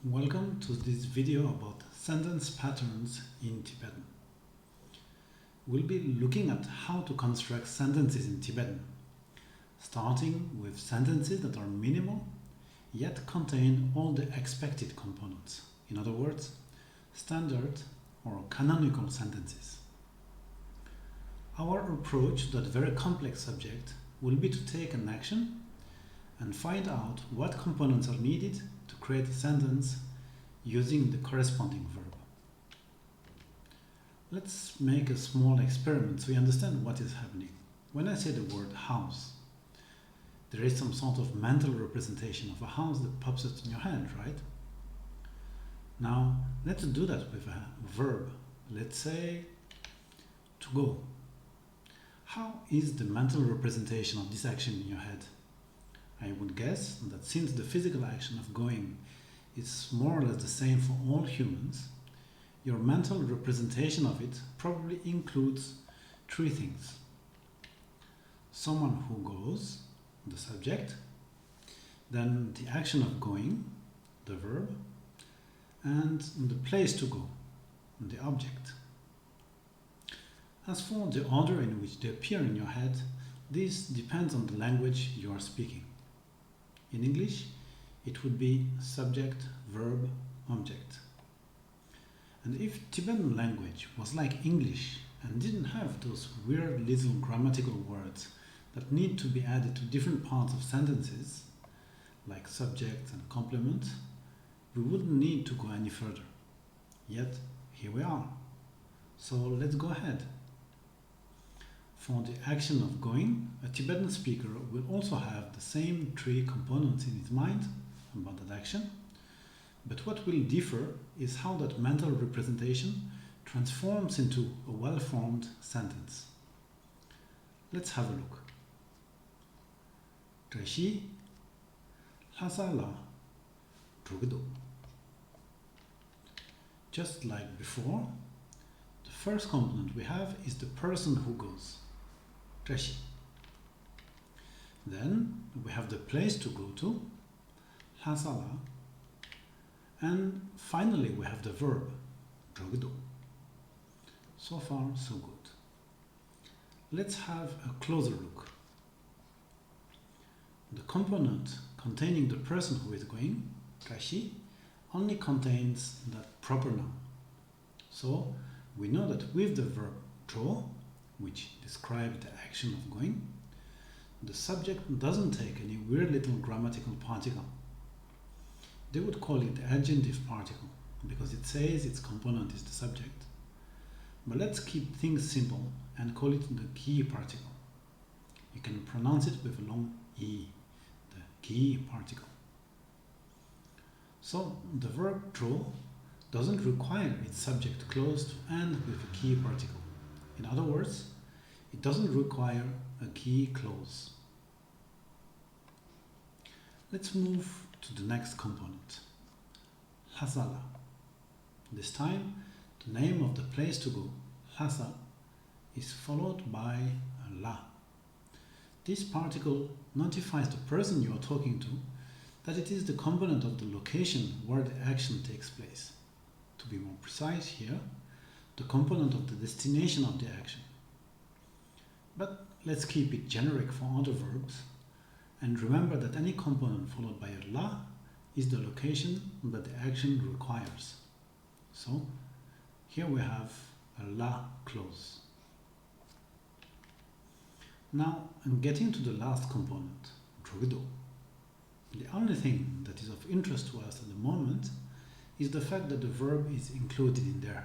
Welcome to this video about sentence patterns in Tibetan. We'll be looking at how to construct sentences in Tibetan, starting with sentences that are minimal yet contain all the expected components. In other words, standard or canonical sentences. Our approach to that very complex subject will be to take an action and find out what components are needed to create a sentence using the corresponding verb. Let's make a small experiment so you understand what is happening. When I say the word house, there is some sort of mental representation of a house that pops up in your head, right? Now, let's do that with a verb. Let's say to go. How is the mental representation of this action in your head? I would guess that since the physical action of going is more or less the same for all humans, your mental representation of it probably includes three things. Someone who goes, the subject, then the action of going, the verb, and the place to go, the object. As for the order in which they appear in your head, this depends on the language you are speaking. In English, it would be subject, verb, object. And if Tibetan language was like English and didn't have those weird little grammatical words that need to be added to different parts of sentences, like subject and complement, we wouldn't need to go any further. Yet, here we are. So let's go ahead. For the action of going, a Tibetan speaker will also have the same three components in his mind about that action, but what will differ is how that mental representation transforms into a well-formed sentence. Let's have a look. Trashi Hasala Trugido. Just like before, the first component we have is the person who goes. Trashi. Then we have the place to go to, Hasala, and finally we have the verb, Drogido. So far, so good. Let's have a closer look. The component containing the person who is going, Trashi, only contains that proper noun. So we know that with the verb draw, which describes the action of going, the subject doesn't take any weird little grammatical particle. They would call it the adjunctive particle because it says its component is the subject. But let's keep things simple and call it the key particle. You can pronounce it with a long E, the key particle. So the verb draw doesn't require its subject clause to end with a key particle. In other words, it doesn't require a key clause. Let's move to the next component, Hasala. This time, the name of the place to go, Hasa, is followed by a la. This particle notifies the person you are talking to that it is the component of the location where the action takes place. To be more precise here, the component of the destination of the action. But let's keep it generic for other verbs and remember that any component followed by a la is the location that the action requires. So here we have a la clause. Now I'm getting to the last component, drogido. The only thing that is of interest to us at the moment is the fact that the verb is included in there.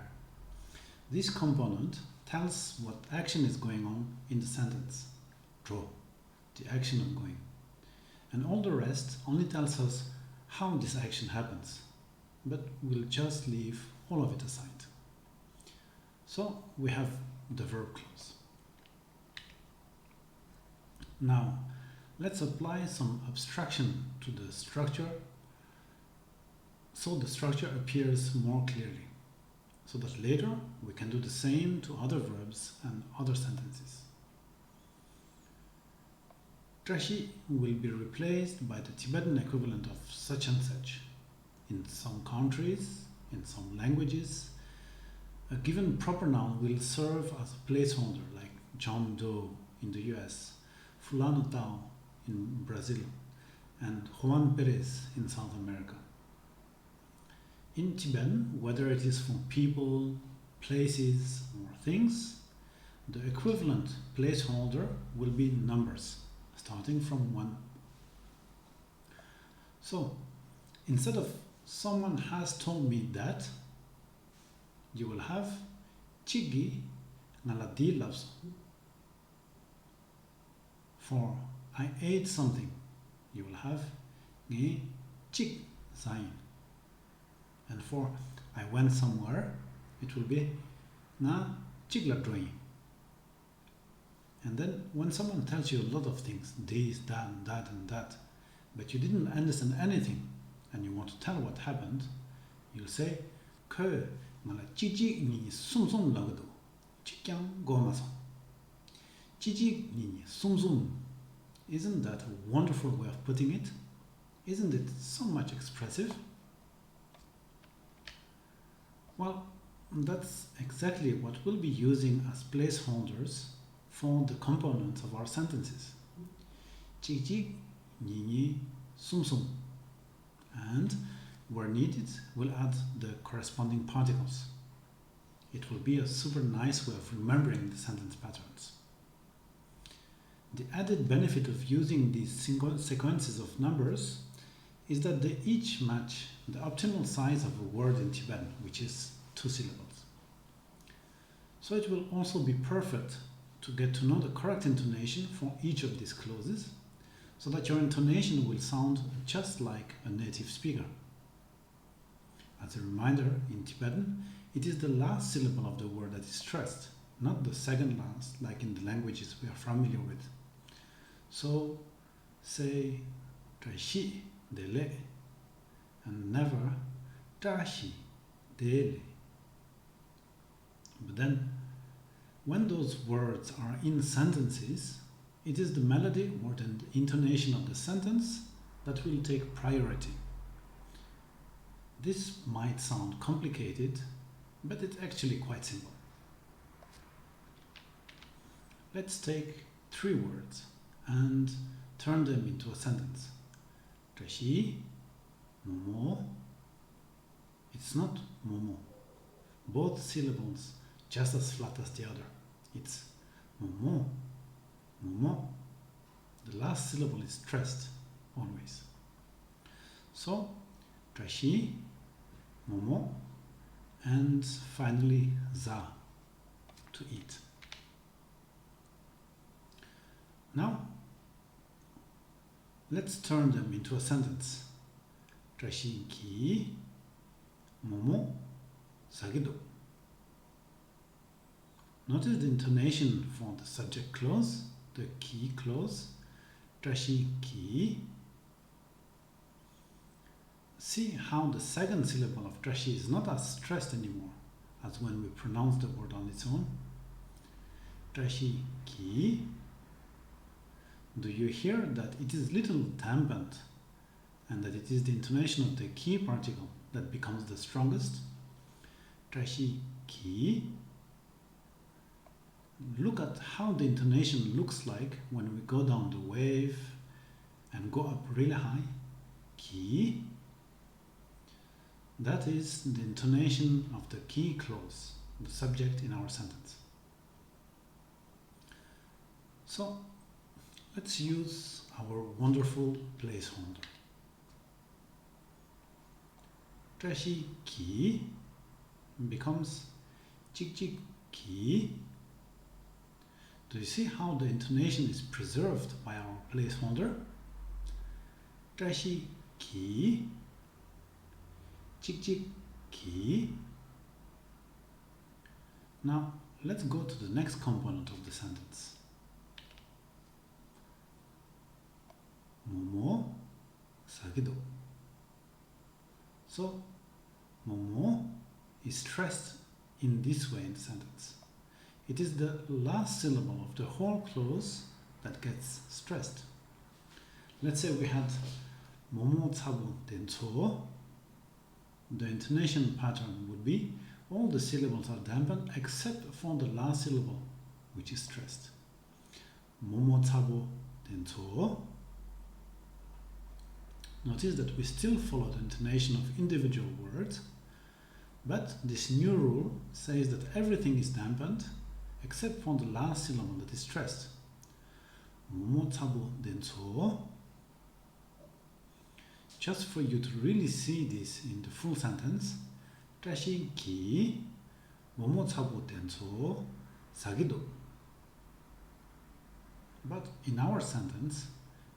This component tells what action is going on in the sentence, draw, the action of going. And all the rest only tells us how this action happens, but we'll just leave all of it aside. So we have the verb clause. Now, let's apply some abstraction to the structure so the structure appears more clearly, so that later we can do the same to other verbs and other sentences. Trashi will be replaced by the Tibetan equivalent of such and such. In some countries, in some languages, a given proper noun will serve as a placeholder, like John Doe in the US, Fulano Tao in Brazil, and Juan Perez in South America. In Tibetan, whether it is for people, places, or things, the equivalent placeholder will be numbers, starting from 1. So, instead of someone has told me that, you will have chigi ngaladi loves. For I ate something, you will have nge chig zain. And for I went somewhere, it will be na chigla drawing. And then when someone tells you a lot of things, this, that, and that, but you didn't understand anything, and you want to tell what happened, you'll say, "Ke mala chichi ni sum sum lagdo, chikyang gomaso." Chichi ni sum sum. Isn't that a wonderful way of putting it? Isn't it so much expressive? Well, that's exactly what we'll be using as placeholders for the components of our sentences. Chichi ni sum sum. And where needed, we'll add the corresponding particles. It will be a super nice way of remembering the sentence patterns. The added benefit of using these sequences of numbers is that they each match the optimal size of a word in Tibetan, which is 2 syllables. So it will also be perfect to get to know the correct intonation for each of these clauses, so that your intonation will sound just like a native speaker. As a reminder, in Tibetan, it is the last syllable of the word that is stressed, not the second last, like in the languages we are familiar with. So, say trashi dele, and never trashi dele. But then, when those words are in sentences, it is the melody or the intonation of the sentence that will take priority. This might sound complicated, but it's actually quite simple. Let's take 3 words and turn them into a sentence. Trashi, momo. It's not momo. Both syllables just as flat as the other. It's momo, momo. The last syllable is stressed, always. So, trashi, momo, and finally za, to eat. Now, let's turn them into a sentence. Trashi ki, momo, sagido. Notice the intonation for the subject clause, the ki clause, trashi ki. See how the second syllable of trashi is not as stressed anymore as when we pronounce the word on its own. Trashi ki. Do you hear that it is little dampened and that it is the intonation of the ki particle that becomes the strongest? Trashi ki. Look at how the intonation looks like when we go down the wave and go up really high. Ki. That is the intonation of the ki clause, the subject in our sentence. So, let's use our wonderful placeholder. Trashi ki becomes chik chik ki. Do you see how the intonation is preserved by our placeholder? Trashi ki, chik chik ki. Now, let's go to the next component of the sentence. Momo sagido. So, momo is stressed in this way in the sentence. It is the last syllable of the whole clause that gets stressed. Let's say we had momo tsabu denso. the intonation pattern would be all the syllables are dampened except for the last syllable, which is stressed. Momo tsabo denso. Notice that we still follow the intonation of individual words, but this new rule says that everything is dampened except for the last syllable that is stressed. Momo tsabo denso. Just for you to really see this in the full sentence, 다시 기 모모 차보 denso 사기도. But in our sentence,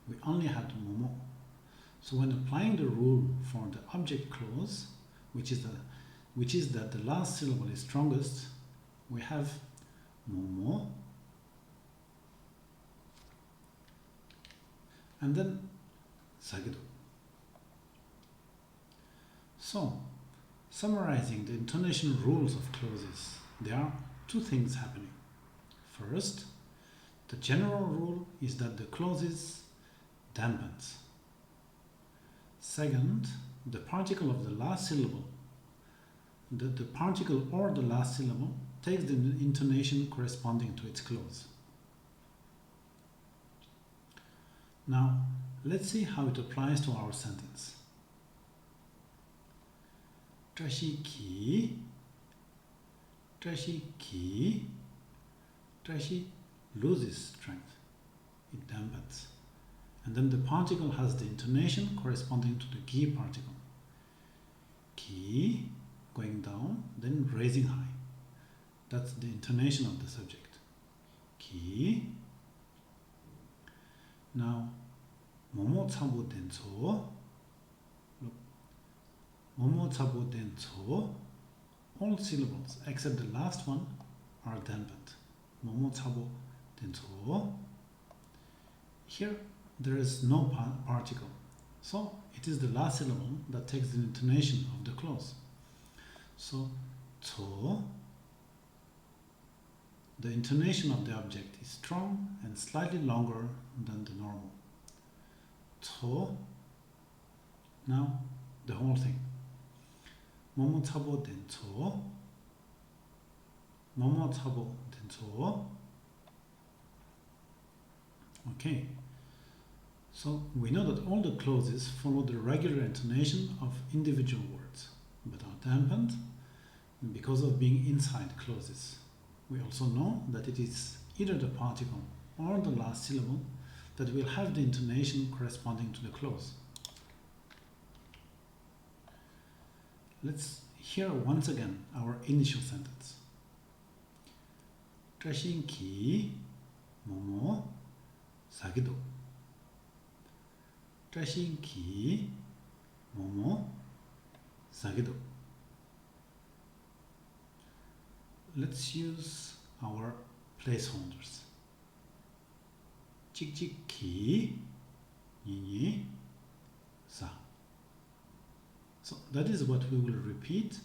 we only had momo. So when applying the rule for the object clause, which is that the last syllable is strongest, we have momo and then 사기도. So, summarizing the intonation rules of clauses, there are two things happening. First, the general rule is that the clauses dampens. Second, the particle of the last syllable, the particle or the last syllable takes the intonation corresponding to its clause. Now, let's see how it applies to our sentence. 다시 기, 다시 loses strength. It dampens. And then the particle has the intonation corresponding to the ki particle. Ki, going down, then raising high. That's the intonation of the subject. Ki. Now, 모모 차보 denso. 모모 차보 denso. All syllables except the last one are dampened. 모모 차보 denso. Here there is no particle, so it is the last syllable that takes the intonation of the clause. So 초, the intonation of the object is strong and slightly longer than the normal. 초. Now the whole thing. 모모 차보 denso. 모모 차보 denso. Okay. So we know that all the clauses follow the regular intonation of individual words, but are dampened because of being inside clauses. We also know that it is either the particle or the last syllable that will have the intonation corresponding to the clause. Let's hear once again our initial sentence. 다시 기 모모 사기도. 다시 기 모모 사기도. Let's use our placeholders. 찍찍기 니니 사. So that is what we will repeat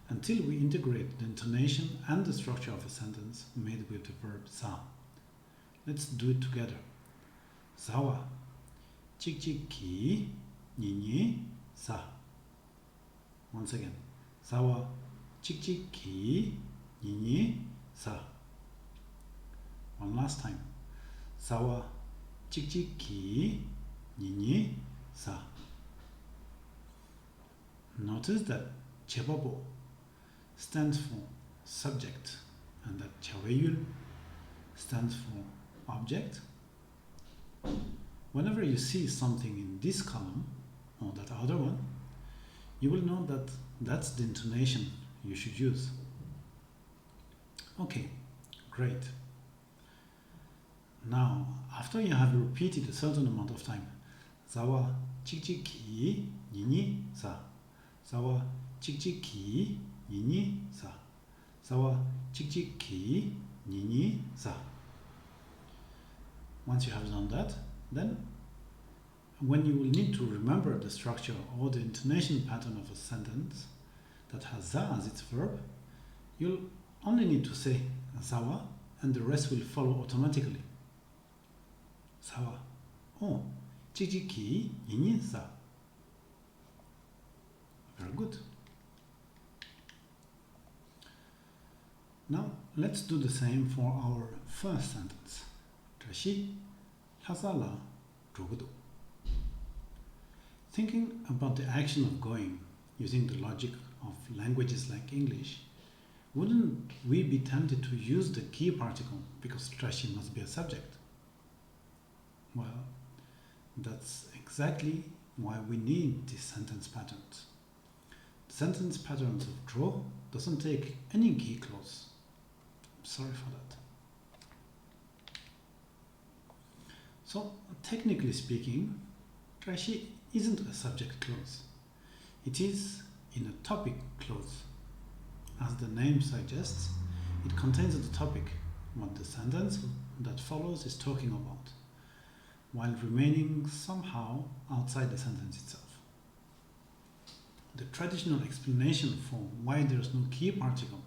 until we integrate the intonation and the structure of a sentence made with the verb 사. Let's do it together. 사와 찍찍기 니니 사. Once again. 사와 찍찍기 니니 사. One last time. 사와 찍찍기 니니 사. Notice that 제바보 stands for subject and that 자외율 stands for object. Whenever you see something in this column or that other one, you will know that that's the intonation you should use. Okay, great. Now, after you have repeated a certain amount of time, 사와 찍찍기 니니 사. 사와 찍찍기 니니 사. 사와 찍찍기 니니 사. Once you have done that, then when you will need to remember the structure or the intonation pattern of a sentence that has za as its verb, you'll only need to say 사와 and the rest will follow automatically. 사와 찍찍기 니니 사. Very good. Now let's do the same for our first sentence. 다시 하살라 조그도. Thinking about the action of going using the logic of languages like English, wouldn't we be tempted to use the key particle because 다시 must be a subject? Well, that's exactly why we need these sentence patterns. The sentence patterns of draw doesn't take any key clause. Sorry for that. So, technically speaking, 다시 isn't a subject clause. It is in a topic clause. As the name suggests, it contains the topic, what the sentence that follows is talking about, while remaining somehow outside the sentence itself. The traditional explanation for why there is no key particle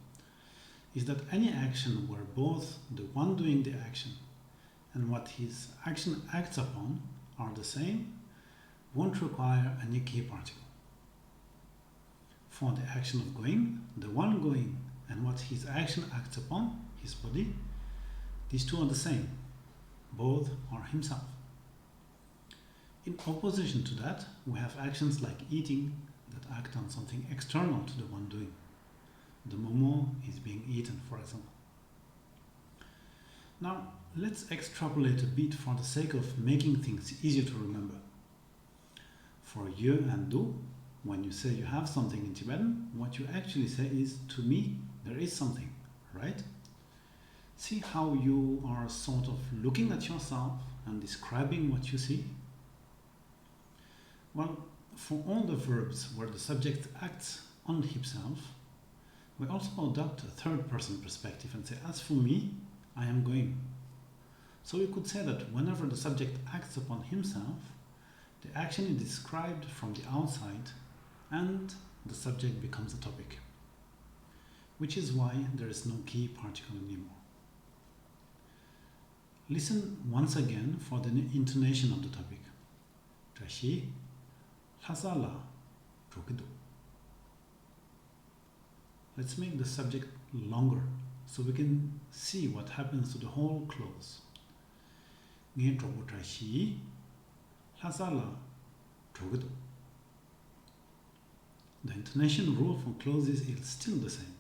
is that any action where both the one doing the action and what his action acts upon are the same won't require any key particle. For the action of going, the one going and what his action acts upon, his body, these two are the same. Both are himself. In opposition to that, we have actions like eating that act on something external to the one doing. The momo is being eaten, for example. Now, let's extrapolate a bit for the sake of making things easier to remember. For you and do, when you say you have something in Tibetan, what you actually say is, to me, there is something, right? See how you are sort of looking at yourself and describing what you see? Well, for all the verbs where the subject acts on himself, we also adopt a third-person perspective and say, as for me, I am going. So we could say that whenever the subject acts upon himself, the action is described from the outside and the subject becomes a topic, which is why there is no key particle anymore. Listen once again for the intonation of the topic. 다시 하살라 조그도. Let's make the subject longer so we can see what happens to the whole clause. Nge 조고 다시 하살라 조그도. The intonation rule for clauses is still the same.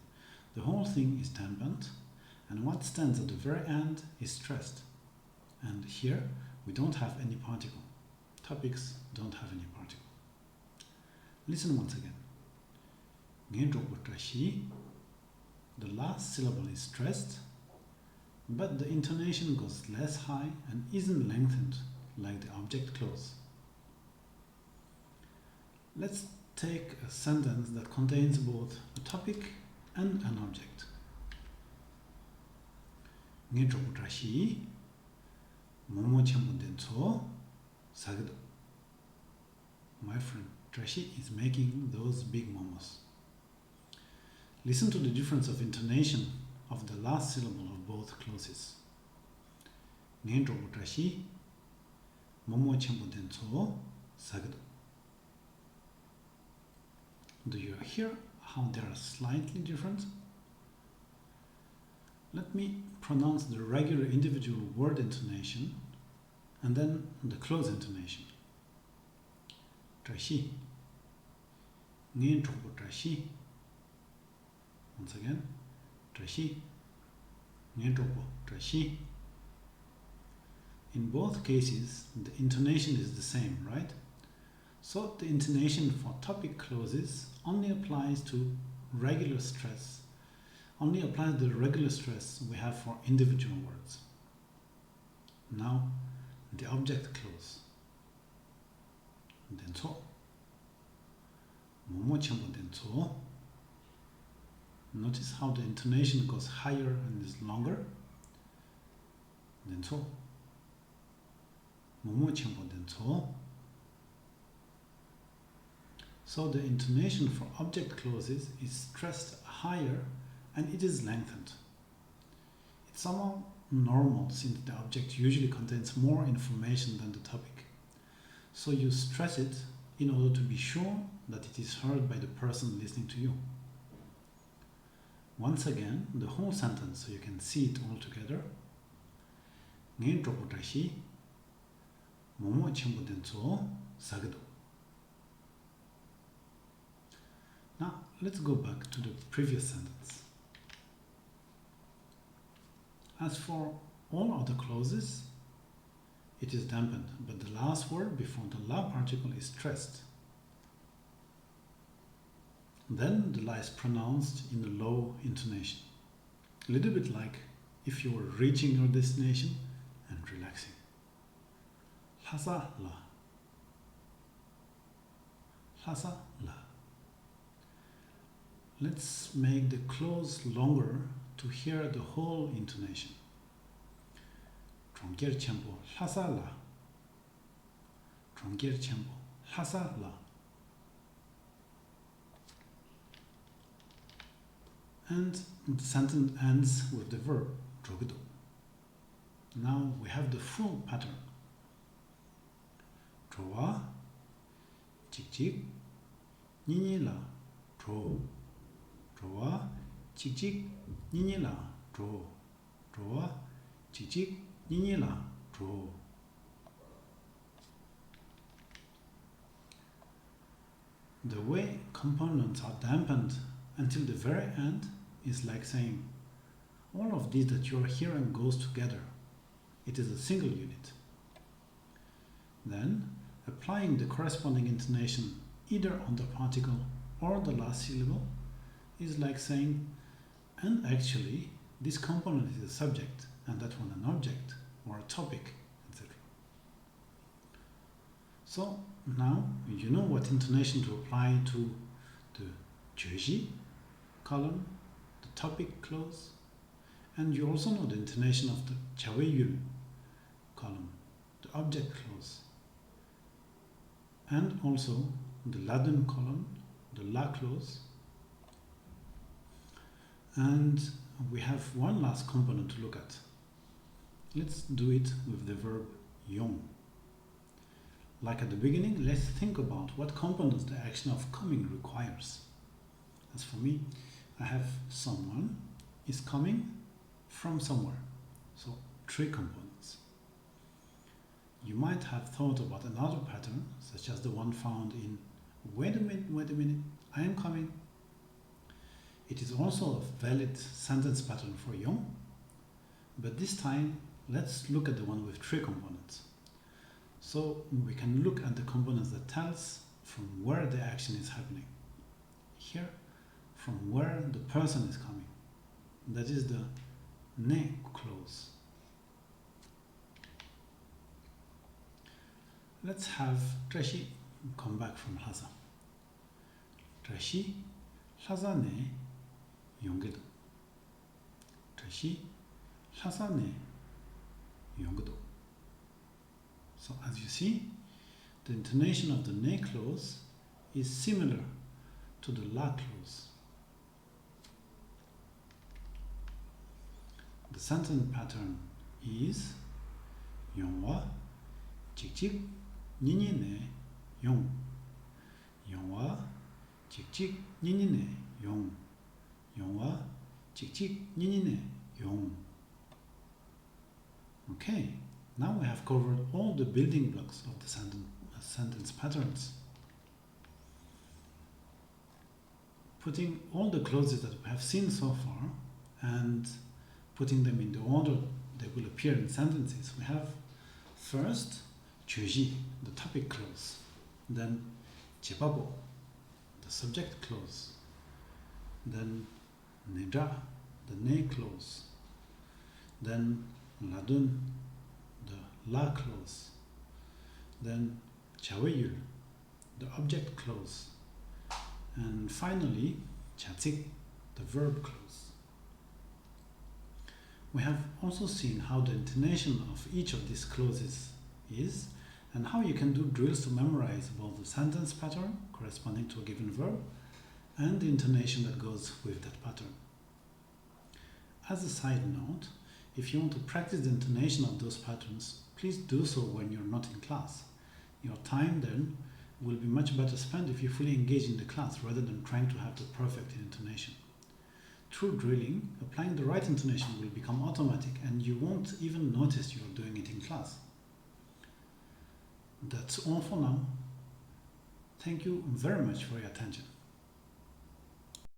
The whole thing is dampened, and what stands at the very end is stressed. And here we don't have any particle. Topics don't have any particle. Listen once again. The last syllable is stressed, but the intonation goes less high and isn't lengthened like the object clause. Let's take a sentence that contains both a topic and an object. My friend Trashi is making those big momos. Listen to the difference of intonation of the last syllable of both clauses. Do you hear how they are slightly different? Let me pronounce the regular individual word intonation and then the clause intonation. Trashi. Trashi. Once again. Trashi. Trashi. In both cases, the intonation is the same, right? So the intonation for topic clauses only applies to regular stress, only applies the regular stress we have for individual words. Now, the object clause. denso. denso. Notice how the intonation goes higher and is longer. denso. denso. So the intonation for object clauses is stressed higher and it is lengthened. It's somehow normal since the object usually contains more information than the topic. So you stress it in order to be sure that it is heard by the person listening to you. once again the whole sentence so you can see it all together. Ngen tropo dashi momo chenpo denso sagdo. Now let's go back to the previous sentence. As for all other clauses, it is dampened, but the last word before the la particle is stressed. Then the la is pronounced in a low intonation, a little bit like if you were reaching your destination and relaxing. Hasa la. Hasa la. Let's make the clause longer to hear the whole intonation. Trongger chenpo hasa la. Trongger chenpo hasa la. And the sentence ends with the verb drogido. Now we have the full pattern. Drowa, chik, nini la, dro. Drowa, chik, nini la, dro. Drowa, chik, nini la, dro. The way components are dampened until the very end is like saying all of these that you're hearing goes together. It is a single unit. Then applying the corresponding intonation either on the particle or the last syllable is like saying, and actually this component is a subject and that one an object or a topic, etc. So now you know what intonation to apply to the 주시 column, the topic clause, and you also know the intonation of the 자외율 column, the object clause, and also the ladun column, the la clause. And we have one last component to look at. Let's do it with the verb 용. Like at the beginning, let's think about what components the action of coming requires. As for me, I have someone is coming from somewhere. So 3 components. You might have thought about another pattern, such as the one found in wait a minute, I am coming. It is also a valid sentence pattern for 용, but this time let's look at the one with 3 components. So we can look at the components that tells from where the action is happening. Here, from where the person is coming. That is the ne clause. Let's have Trashi come back from Lhasa. Trashi Lhasa ne 용기도. Trashi Lhasa ne 용기도. So as you see, the intonation of the ne clause is similar to the la clause. The sentence pattern is 용와 직직 니니네 용. 용와 직직 니니네 용. 용와 직직 니니네 용. Okay, now we have covered all the building blocks of the sentence patterns. Putting all the clauses that we have seen so far and putting them in the order they will appear in sentences. We have first 주시, the topic clause, then 제바보, the subject clause, then 내다, the ne clause, then ladun, the la clause, then 자외율, the object clause, and finally 자직, the verb clause. We have also seen how the intonation of each of these clauses is and how you can do drills to memorize both the sentence pattern corresponding to a given verb and the intonation that goes with that pattern. As a side note, if you want to practice the intonation of those patterns, please do so when you're not in class. Your time then will be much better spent if you fully engage in the class rather than trying to have the perfect intonation. through drilling, applying the right intonation will become automatic and you won't even notice you're doing it in class. That's all for now. Thank you very much for your attention.